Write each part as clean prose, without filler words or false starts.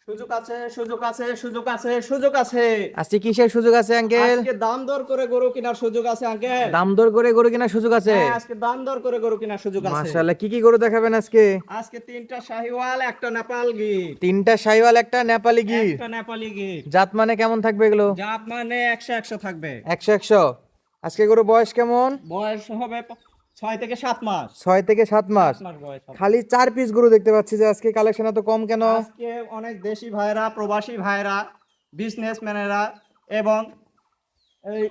সুযোগ আছে, সুযোগ আছে, সুযোগ আছে, সুযোগ আছে। আজকে কিসের সুযোগ আছে আঙ্কেল? আজকে দাম দর করে গরু কেনার সুযোগ আছে আঙ্কেল। দাম দর করে গরু কেনার সুযোগ আছে? হ্যাঁ, আজকে দাম দর করে গরু কেনার সুযোগ আছে। মাশাআল্লাহ, কি কি গরু দেখাবেন আজকে? আজকে তিনটা শাহিওয়াল, একটা নেপাল গির। তিনটা শাহিওয়াল, একটা নেপালি গির। একটা নেপালি গির। জাত মানে কেমন থাকবে এগুলো? জাত মানে 100 থাকবে। 100 আজকে গরু বয়স কেমন? বয়স হবে 6 থেকে 7 মাস। 6 থেকে 7 মাস। 7 মাস বয়স হবে। খালি 4 পিস গরু দেখতে পাচ্ছি, যে আজকে কালেকশন এত কম কেন? আজকে অনেক দেশি ভাইরা, প্রবাসী ভাইরা, বিজনেসম্যানেরা এবং এই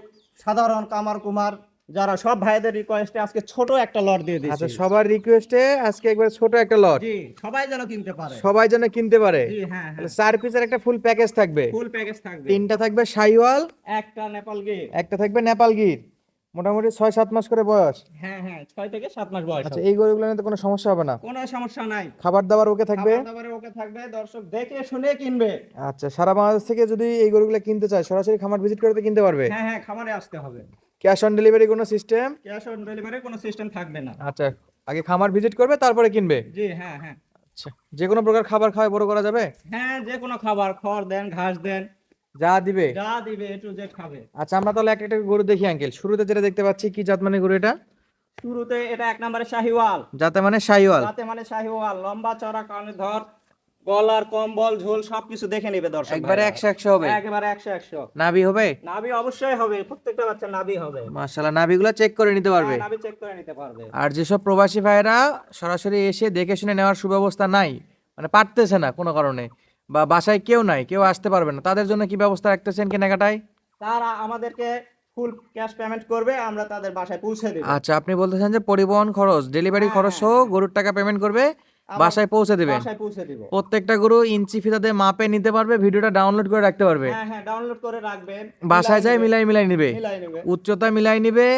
সাধারণ কামার কুমার যারা, সব ভাইদের রিকোয়েস্টে আজকে ছোট একটা লট দিয়ে আচ্ছা, দিয়েছি। সবার রিকোয়েস্টে আজকে একবার ছোট একটা লট, জি, সবাই যেন কিনতে পারে। সবাই যেন কিনতে পারে। জি, হ্যাঁ হ্যাঁ, তাহলে 4 পিসের একটা ফুল প্যাকেজ থাকবে। ফুল প্যাকেজ থাকবে। তিনটা থাকবে শাহিওয়াল, একটা নেপাল গির। একটা থাকবে নেপাল গির। মোটামুটি 6-7 মাস করে বয়স। হ্যাঁ হ্যাঁ, 6 থেকে 7 মাস বয়স আচ্ছা, হবে। এই গরুগুলো নিয়ে তো কোনো সমস্যা হবে না? কোনো সমস্যা নাই। খাবার দাবার ওকে থাকবে? খাবার দাবারে ওকে থাকবে, দর্শক দেখে শুনে কিনবে। আচ্ছা, সারা বাংলাদেশ থেকে যদি এই গরুগুলো কিনতে চায়, সরাসরি খামার ভিজিট করে তো কিনতে পারবে? হ্যাঁ হ্যাঁ, খামারে আসতে হবে। ক্যাশ অন ডেলিভারি কোনো সিস্টেম? ক্যাশ অন ডেলিভারি কোনো সিস্টেম থাকবে না। আচ্ছা, আগে খামার ভিজিট করবে তারপরে কিনবে? জি, হ্যাঁ হ্যাঁ। আচ্ছা, যে কোনো প্রকার খাবার খাওয়ায় বড় করা যাবে? হ্যাঁ, যে কোনো খাবার, খড় দেন, ঘাস দেন, যা দিবে? যা দিবে A to Z খাবে। আচ্ছা, আমরা তাহলে একটা একটা গরু দেখি আঙ্কেল। শুরুতে যেটা দেখতে পাচ্ছি, কি জাত মানে গরু এটা? শুরুতে এটা 1 নম্বরে শাহিওয়াল। যাতে মানে শাহিওয়াল। যাতে মানে শাহিওয়াল, লম্বা চড়া, কানে ধর, গলার কম্বল, ঝোল সবকিছু দেখে নেবে দর্শক একবারে ভাইরা। 100 হবে? একেবারে 100। নাভি হবে? নাভি অবশ্যই হবে, প্রত্যেকটা বাচ্চা নাভি হবে। মাশাআল্লাহ, নাভিগুলো চেক করে নিতে পারবে? হ্যাঁ, নাভি চেক করে নিতে পারবে। আর যেসব প্রবাসী ভাইরা সরাসরি এসে দেখে শুনে নেওয়ার সুব্যবস্থা নাই, মানে পারতেছে না কোনো কারণে, বা বাসায় কেউ নাই, কেউ আসতে পারবে না, তাদের জন্য কি ব্যবস্থা রাখতেছেন কেনাকাটায়? তারা আমাদেরকে ফুল ক্যাশ পেমেন্ট করবে, আমরা তাদের বাসায় পৌঁছে দেব। আচ্ছা, আপনি বলতেছেন যে পরিবহন খরচ, ডেলিভারি হ্যাঁ, খরচ সহ গরুর টাকা পেমেন্ট করবে, আমার বাসায় পৌঁছে দিবেন? বাসায় পৌঁছে দিব। প্রত্যেকটা গরু ইঞ্চি ফিতাতে মাপে নিতে পারবে, ভিডিওটা ডাউনলোড করে রাখতে পারবে, হ্যাঁ হ্যাঁ, ডাউনলোড করে রাখবেন। বাসায় যায় মিলাই মিলাই নিবে, মিলাই নেবে। উচ্চতা মিলাই নিবে,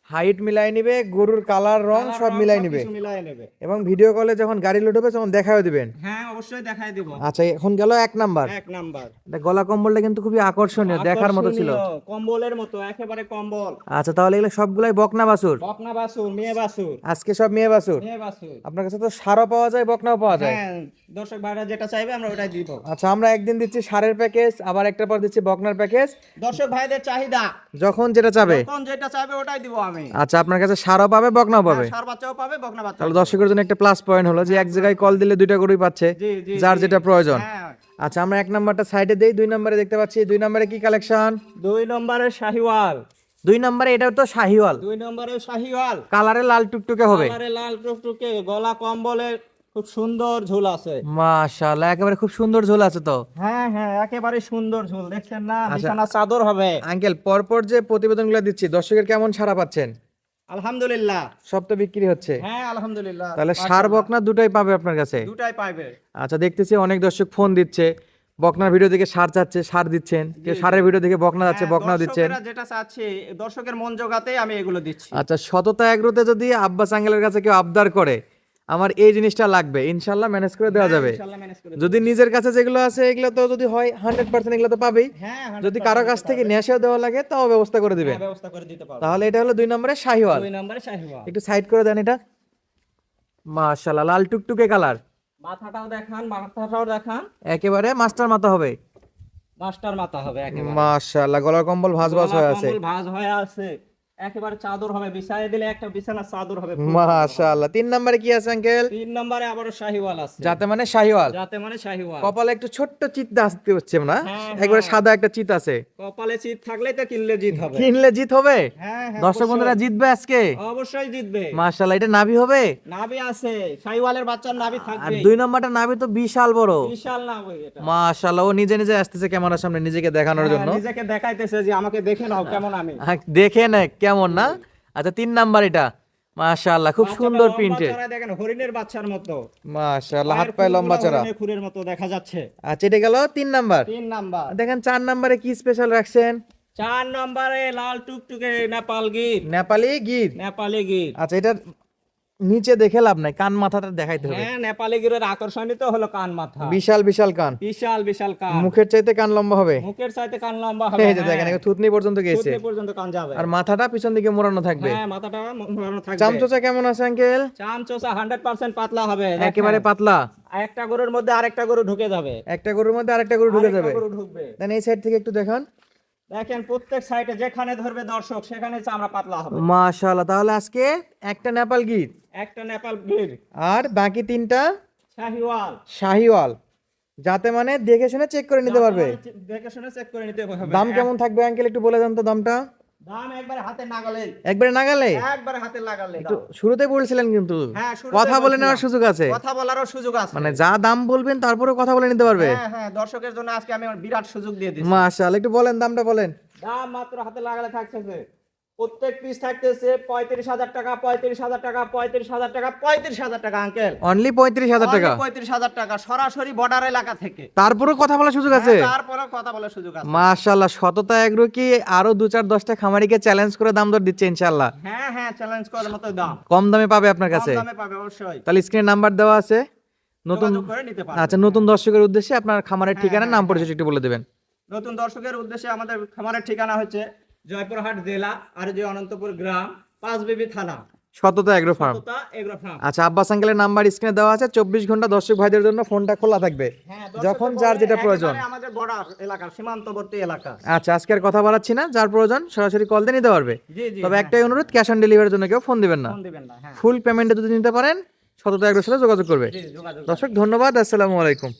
হাইট মিলাই নিবে, গরুর কালার রং কালার, সব রং মিলাই সব নিবে, কিছু মিলাই নেবে। এবং ভিডিও কলে যখন গাড়ি লোড হবে তখন দেখাও দিবেন। হ্যাঁ, অবশ্যই দেখাই দিব। আচ্ছা, এখন গেল 1 নাম্বার। 1 নাম্বার। এটা গলা কম্বলটা কিন্তু খুবই আকর্ষণীয়, দেখার মতো ছিল। আকর্ষণীয়, কম্বলের মতো, একেবারে কম্বল। আচ্ছা, তাহলে এগুলো সবগুলাই বকনা বাছুর? বকনা বাছুর, মেয়ে বাছুর। আজকে সব মেয়ে বাছুর? মেয়ে বাছুর। আপনার কাছে তো ষাঁড়ও পাওয়া যায়, বকনাও পাওয়া যায়? হ্যাঁ, দর্শক ভাইরা যেটা চাইবে আমরা ওটাই দিব। আচ্ছা, আমরা একদিন দিচ্ছি ষাঁড়ের প্যাকেজ, আবার একটা পর দিচ্ছি বকনার প্যাকেজ, দর্শক ভাইদের চাহিদা, যখন যেটা চাবে। যখন যেটা চাইবে ওটাই দিব আমি। আচ্ছা, আপনার কাছে ষাঁড়ও পাবে, বকনাও পাবে? ষাঁড় বাচ্চাও পাবে, বকনা বাচ্চাও তাহলে পাবে। দর্শকের জন্য একটা প্লাস পয়েন্ট হলো যে এক জায়গায় কল দিলে দুইটা গরুই পাচ্ছে, জি জি, যার জি। যেটা প্রয়োজন। হ্যাঁ। আচ্ছা, আমরা 1 নাম্বারটা সাইডে দেই, 2 নম্বরে দেখতে পাচ্ছি, 2 নম্বরে কি কালেকশন? 2 নম্বরে শাহিওয়াল। 2 নম্বরে এটাও তো শাহিওয়াল, 2 নম্বরে শাহিওয়াল। কালারে লাল টুকটুকে হবে। কালারে লাল টুকটুকে, গলা কম্বলে খুব সুন্দর ঝুল আছে। মাশাআল্লাহ, একেবারে খুব সুন্দর ঝোল আছে তো। হ্যাঁ হ্যাঁ, একেবারে সুন্দর ঝুল, দেখছেন না? আচ্ছা। বিছানা চাদর হবে। আঙ্কেল, পরপর যে প্রতিবেদনগুলো দিচ্ছি, দর্শকের কেমন সাড়া পাচ্ছেন? আলহামদুলিল্লাহ। সব তো বিক্রি হচ্ছে? হ্যাঁ, আলহামদুলিল্লাহ। তাহলে ষাঁড় বকনা দুটাই পাবে আপনার কাছে? দুটাই পাইবে। আচ্ছা, দেখতেছি অনেক দর্শক ফোন দিচ্ছে, বকনার ভিডিও দেখে ষাঁড় চাচ্ছে, ষাঁড় দিচ্ছেন, কেউ ষাঁড়ের ভিডিও দেখে বকনা যাচ্ছে, হ্যাঁ, বকনাও দিচ্ছেন। দর্শকেরা যেটা চাচ্ছে, দর্শকের মন জোগাতেই আমি এগুলো দিচ্ছি। আচ্ছা, সততা এগ্রোতে যদি আব্বাস আঙ্কেলের কাছে কেউ আবদার করে আমার এই জিনিসটা লাগবে, ইনশাল্লাহ ম্যানেজ করে দেওয়া যাবে। ইনশাআল্লাহ ম্যানেজ করে দেব। যদি নিজের কাছে যেগুলো আছে এগুলো তো যদি হয় 100% এগুলো তো পাবেই, হ্যাঁ, যদি কারো কাছ থেকে নেশাও দেওয়া লাগে তাও ব্যবস্থা করে দিবেন। হ্যাঁ, ব্যবস্থা করে দিতে পারবো। তাহলে এটা হলো 2 নম্বরে শাহিওয়াল। 2 নম্বরে শাহিওয়াল। একটু সাইড করে দেন এটা। মাশাআল্লাহ, লাল টুকটুকে কালার, মাথাটাও দেখান, মাথাটাও দেখান। একেবারে মাস্টার মাথা হবে। মাস্টার মাথা হবে একেবারে। মাশাআল্লাহ, গলার কম্বল ভাঁজ ভাঁজ হয়ে আছে। কম্বল ভাঁজ হয়ে আছে। একেবারে চাদর হবে, বিছায় দিলে একটা বিছানা চাদর হবে। মাশাআল্লাহ। 3 নম্বরে কি আছে আঙ্কেল? 3 নম্বরে আবারও শাহিওয়াল আছে। যাতে মানে শাহিওয়াল, যাতে মানে শাহিওয়াল। কপালে একটু ছোট্ট চিত আসতে হচ্ছে না? হ্যাঁ, একবারে হ্যাঁ। সাদা একটা চিত আছে। কপালে চিত থাকলেই তো কিনলে জিত হবে। কিনলে জিত হবে? হ্যাঁ হ্যাঁ, দর্শক বন্ধুরা জিতবে আজকে? অবশ্যই জিতবে। মাশাআল্লাহ, এটা নাভি হবে? নাভি আছে, শাহিওয়ালের বাচ্চার নাভি আর থাকবে। 2 নম্বরটা নাভি তো বিশাল বড়। বিশাল নাভি এটা। মাশাআল্লাহ, ও নিজে নিজে আসতেছে ক্যামেরার সামনে নিজেকে দেখানোর হ্যাঁ, জন্য। নিজেকে দেখাইতেছে যে আমাকে দেখে নাও কেমন আমি। দেখে নে কেমন না। আচ্ছা, 3 নাম্বার এটা মাশাআল্লাহ, খুব বাচ্চাটা সুন্দর লম্বা প্রিন্টের। চড়া, দেখেন হরিণের বাচ্চার মতো। মাশাআল্লাহ, হাত পায়ের পায়ে লম্বা খুরগুলো চড়া। হরিণের খুরের মতো দেখা যাচ্ছে। আচ্ছা, এটা গেল 3 নাম্বার। 3 নাম্বার। দেখেন 4 নাম্বারে কি স্পেশাল রাখছেন? 4 নম্বরে লাল টুকটুকে নেপাল গির। নেপালি গির। নেপালি গির। আচ্ছা, এটা নিচে দেখে লাভ নাই, কান মাথাটা দেখাইতে হবে। হ্যাঁ, নেপালি গিরের আকর্ষণই তো হলো কান মাথা, বিশাল বিশাল কান, বিশাল বিশাল কান, মুখের চাইতে কান লম্বা হবে। মুখের চাইতে কান লম্বা হবে। এই যে দেখেন, এখানে থুতনি পর্যন্ত গেছে, থুতনি পর্যন্ত কান যাবে। আর মাথাটা পিছন দিকে মোড়ানো থাকবে। হ্যাঁ, মাথাটা মোড়ানো থাকবে। চামচোচা কেমন আছে আঙ্কেল? চামচোচা 100% পাতলা হবে। একেবারে পাতলা, একটা গরুর মধ্যে আরেকটা গরু ঢুকে যাবে, একটা গরুর মধ্যে আরেকটা গরু ঢুকে আরেকটা যাবে। গরু ঢুকবে। দেন এই সাইড থেকে একটু দেখান। দেখেন প্রত্যেক সাইডে যেখানে ধরবে দর্শক সেখানে চামড়া পাতলা হবে। মাশাআল্লাহ, তাহলে আজকে একটা নেপাল গির একটা নেপাল গির আর বাকি তিনটা শাহিওয়াল, শাহিওয়াল, যাতে মানে দেখে শুনে চেক করে নিতে পারবে। দেখে শুনে চেক করে নিতে হবে। দাম কেমন থাকবে আঙ্কেল একটু বলে দেন তো দামটা। দাম একবারে হাতে নাগালে, একবারে নাগালে? একবারে হাতে লাগালে একটু শুরুতে বলছিলেন কিন্তু, হ্যাঁ, শুরুতেই কথা বলে বলছিলাম। নেওয়ার সুযোগ আছে, কথা বলারও সুযোগ আছে। মানে যা দাম বলবেন তারপরে কথা বলে নিতে পারবে। হ্যাঁ হ্যাঁ, দর্শকের জন্য আজকে আমি আমার বিরাট সুযোগ দিয়ে দিচ্ছি। মাশাআল্লাহ, একটু বলেন দামটা বলেন। দাম মাত্র হাতে লাগালে থাকতেছে, প্রত্যেক পিস থাকতেছে 35,000 টাকা, 35,000 টাকা, 35,000 টাকা, 35,000 টাকা আঙ্কেল। অনলি 35,000 টাকা, 35,000 টাকা, সরাসরি বর্ডার এলাকা থেকে। তারপরেও কথা বলার সুযোগ আছে। হ্যাঁ, তারপরেও কথা বলার সুযোগ আছে। মাশাআল্লাহ, সততা এগ্রো কি আরো 2-4-10টা খামারিকে চ্যালেঞ্জ করে দাম দর দিচ্ছে ইনশাআল্লাহ। হ্যাঁ হ্যাঁ, চ্যালেঞ্জ করার মতো দাম, কম দামে পাবে আপনার কাছে। কম দামে পাবে অবশ্যই। তাহলে স্ক্রিনে নাম্বার দেওয়া আছে, নতুন যোগাযোগ করে নিতে পারবে। আচ্ছা, নতুন দর্শকের উদ্দেশ্যে আপনার খামারের ঠিকানা, নাম পরিচয় একটু বলে দেবেন। নতুন দর্শকের উদ্দেশ্যে আমাদের খামারের ঠিকানা হচ্ছে জয়পুরহাট জেলা, আর যে অনন্তপুর গ্রাম, পাঁচবিবি থানা, সততা এগ্রো ফার্ম। সততা এগ্রো ফার্ম। আচ্ছা, আব্বাস আঙ্কেলের নাম্বার স্ক্রিনে দেওয়া আছে। 24 ঘন্টা দর্শক ভাইদের জন্য ফোনটা খোলা থাকবে, হ্যাঁ, যখন দর্শকের যার বলে যেটা প্রয়োজন। একেবারে আমাদের বর্ডার এলাকা, সীমান্তবর্তী এলাকা। আচ্ছা, আজকে আর কথা বাড়াচ্ছি না, যার প্রয়োজন সরাসরি কল দিয়ে নিতে পারবে। জি জি, তবে হ্যাঁ, একটাই অনুরোধ, ক্যাশ অন ডেলিভারির জন্য কেউ ফোন দিবেন না। ফোন দিবেন না। হ্যাঁ, ফুল পেমেন্টে যদি নিতে পারেন, সততা এগ্রোর সাথে যোগাযোগ করবে। জি, যোগাযোগ। দর্শক ধন্যবাদ, আসসালামু আলাইকুম।